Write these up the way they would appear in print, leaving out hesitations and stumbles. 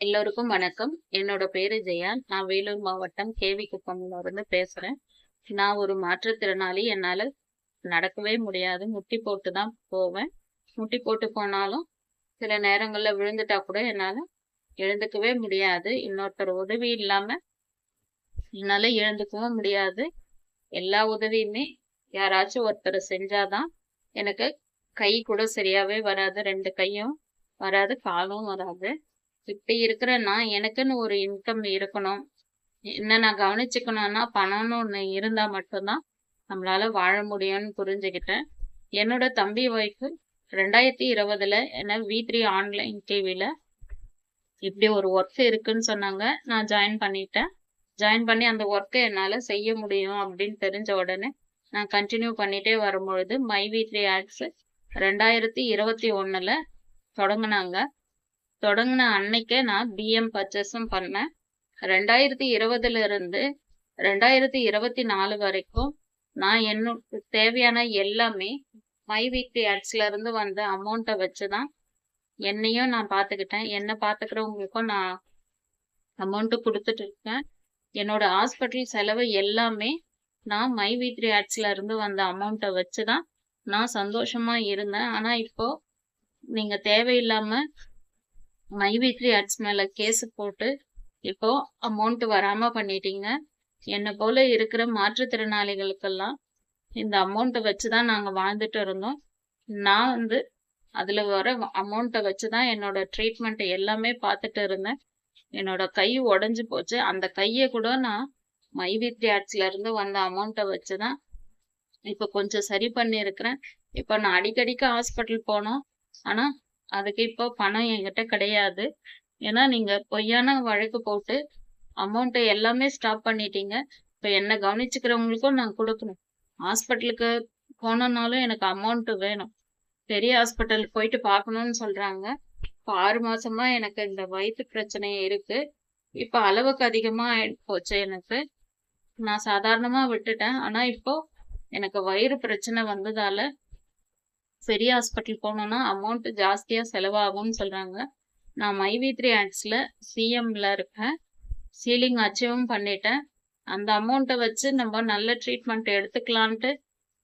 எல்லோருக்கும் வணக்கம். என்னோட பேரு ஜெயா. நான் வேலூர் மாவட்டம் கேவி குப்பம்ல இருந்து பேசுறேன். நான் ஒரு மாற்றுத்திறனாளி. என்னால நடக்கவே முடியாது. முட்டி போட்டு தான் போவேன். முட்டி போட்டு போனாலும் சில நேரங்கள்ல விழுந்துட்டா கூட என்னால எழுந்துக்கவே முடியாது. இன்னொருத்தர் உதவி இல்லாம என்னால எழுந்துக்கவும் முடியாது. எல்லா உதவியுமே யாராச்சும் ஒருத்தர் செஞ்சாதான் எனக்கு கை கூட சரியாவே வராது. 2 கையும் வராது, காலும் வராது. இப்படி இருக்கிற நான் எனக்குன்னு ஒரு இன்கம் இருக்கணும். என்ன நான் கவனிச்சுக்கணும்னா பணம்னு ஒண்ணு இருந்தா மட்டும்தான் நம்மளால வாழ முடியும்னு புரிஞ்சுக்கிட்டேன். என்னோட தம்பி ஒய்ஃபு 2020ல என்ன V3 ஆன்லைன் டிவில இப்படி ஒரு ஒர்க் இருக்குன்னு சொன்னாங்க. நான் ஜாயின் பண்ணிட்டேன். ஜாயின் பண்ணி அந்த ஒர்க்கை என்னால செய்ய முடியும் அப்படின்னு தெரிஞ்ச உடனே நான் கண்டினியூ பண்ணிட்டே வரும்பொழுது மை V3 ஆட்ஸ் 2021ல தொடங்குனாங்க. தொடங்கின அன்னைக்கே நான் பிஎம் பர்ச்சேஸும் பண்ணேன். 2020ல இருந்து 2024 வரைக்கும் நான் என்னோட தேவையான எல்லாமே மை வீக்லி ஆட்ஸ்ல இருந்து வந்த அமௌண்ட்டை வச்சுதான் என்னையும் நான் பார்த்துக்கிட்டேன். என்ன பார்த்துக்கிறவங்களுக்கும் நான் அமௌண்ட் கொடுத்துட்டு இருக்கேன். என்னோட ஹாஸ்பிட்டல் செலவு எல்லாமே நான் மை வீக்லி ஆட்ஸ்ல இருந்து வந்த அமௌண்ட்டை வச்சுதான் நான் சந்தோஷமா இருந்தேன். ஆனா இப்போ நீங்க தேவையில்லாம மை வீக்லி ஆட்ஸ் மேல கேஸ் போட்டு இப்போ அமௌண்ட் வராம பண்ணிட்டீங்க. என்ன போல இருக்கிற மாற்றுத்திறனாளிகளுக்கெல்லாம் இந்த அமௌண்ட்டை வச்சுதான் நாங்க வாழ்ந்துட்டு இருந்தோம். நான் அதுல வர அமௌண்ட்டை வச்சுதான் என்னோட ட்ரீட்மெண்ட் எல்லாமே பார்த்துட்டு இருந்தேன். என்னோட கை உடைஞ்சு போச்சு. அந்த கையை கூட நான் மை வீக்லி ஆட்ஸ்ல இருந்து வந்த அமௌண்ட்டை வச்சுதான் இப்ப கொஞ்சம் சரி பண்ணியிருக்கிறேன். இப்ப நான் அடிக்கடிக்கு ஹாஸ்பிட்டல் போனோம். ஆனா அதுக்கு இப்போ பணம் என்கிட்ட கிடையாது. ஏன்னா நீங்க பொய்யான வழக்கு போட்டு அமௌண்ட்டை எல்லாமே ஸ்டாப் பண்ணிட்டீங்க. இப்ப என்ன கவனிச்சுக்கிறவங்களுக்கும் நான் கொடுக்கணும். ஹாஸ்பிட்டலுக்கு போனோம்னாலும் எனக்கு அமௌண்ட் வேணும். பெரிய ஹாஸ்பிட்டலுக்கு போயிட்டு பார்க்கணும்னு சொல்றாங்க. இப்போ 6 மாசமா எனக்கு இந்த வயிற்று பிரச்சனை இருக்கு. இப்ப அளவுக்கு அதிகமா போச்சு எனக்கு. நான் சாதாரணமா விட்டுட்டேன். ஆனா இப்போ எனக்கு வயிறு பிரச்சனை வந்ததால பெரிய ஹாஸ்பிட்டல் போனோம்னா அமௌண்ட் ஜாஸ்தியா செலவாகும்னு சொல்றாங்க. நான் மை V3 ஆட்ஸ்ல சிஎம்ல இருக்கேன். சீலிங் அச்சீவும் பண்ணிட்டேன். அந்த அமௌண்ட்டை வச்சு நம்ம நல்ல ட்ரீட்மெண்ட் எடுத்துக்கலான்ட்டு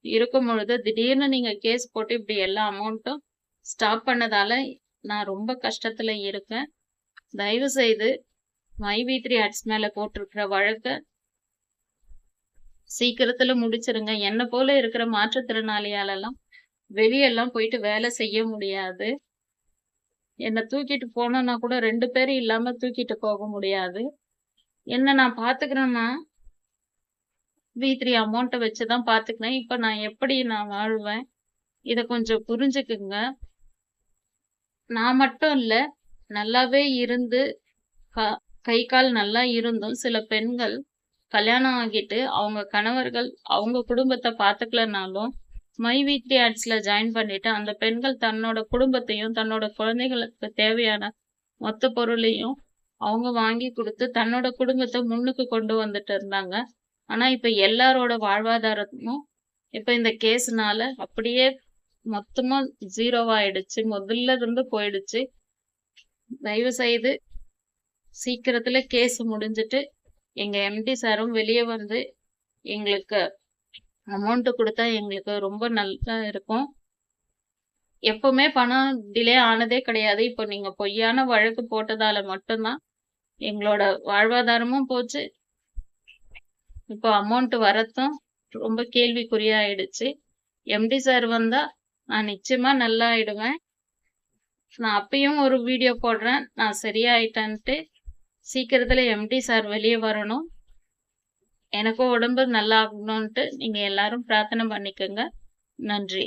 இருக்கும் பொழுது திடீர்னு நீங்க கேஸ் போட்டு இப்படி எல்லா அமௌண்ட்டும் ஸ்டாப் பண்ணதால நான் ரொம்ப கஷ்டத்துல இருக்கேன். தயவு செய்து மை V3 ஆட்ஸ் மேல போட்டிருக்கிற வழக்க சீக்கிரத்துல முடிச்சிருங்க. என்ன போல இருக்கிற மாற்றுத்திறனாளியாலெல்லாம் வெளியெல்லாம் போயிட்டு வேலை செய்ய முடியாது. என்னை தூக்கிட்டு போனோம்னா கூட 2 பேர் இல்லாம தூக்கிட்டு போக முடியாது. என்ன நான் பாத்துக்கிறேன்னா V3 அமௌண்ட்டை வச்சுதான் பாத்துக்கிறேன். இப்ப நான் எப்படி நான் வாழ்வேன்? இத கொஞ்சம் புரிஞ்சுக்குங்க. நான் மட்டும் இல்ல, நல்லாவே இருந்து கை கால் நல்லா இருந்தும் சில பெண்கள் கல்யாணம் ஆகிட்டு அவங்க கணவர்கள் அவங்க குடும்பத்தை பாத்துக்கலனாலும் மை வீக்லி ஆட்ஸ்ல ஜாயின் பண்ணிட்டு அந்த பெண்கள் தன்னோட குடும்பத்தையும் தன்னோட குழந்தைகளுக்கு தேவையான மொத்த பொருளையும் அவங்க வாங்கி கொடுத்து தன்னோட குடும்பத்தை முன்னுக்கு கொண்டு வந்துட்டு இருந்தாங்க. ஆனா இப்ப எல்லாரோட வாழ்வாதாரமும் இப்ப இந்த கேஸ்னால அப்படியே மொத்தமா ஜீரோவாயிடுச்சு. முதல்ல இருந்து போயிடுச்சு. தயவு செய்து சீக்கிரத்துல கேஸ் முடிஞ்சிட்டு எங்க எம்டி சாரும் வெளியே வந்து எங்களுக்கு அமௌண்ட் கொடுத்தா எங்களுக்கு ரொம்ப நல்லா இருக்கும். எப்பவுமே பணம் டிலே ஆனதே கிடையாது. இப்போ நீங்க பொய்யான வழக்கு போட்டதால மட்டும்தான் எங்களோட வாழ்வாதாரமும் போச்சு. இப்போ அமௌண்ட் வரத்தும் ரொம்ப கேள்விக்குறியாயிடுச்சு. எம்டி சார் வந்தா நான் நிச்சயமா நல்லா ஆயிடுவேன். நான் அப்பயும் ஒரு வீடியோ போடுறேன், நான் சரியாயிட்டேன்ட்டு. சீக்கிரத்துல எம்டி சார் வெளியே வரணும். எனக்கும் உடம்பு நல்லா ஆகணும்ட்டு நீங்க எல்லாரும் பிரார்த்தனை பண்ணிக்கோங்க. நன்றி.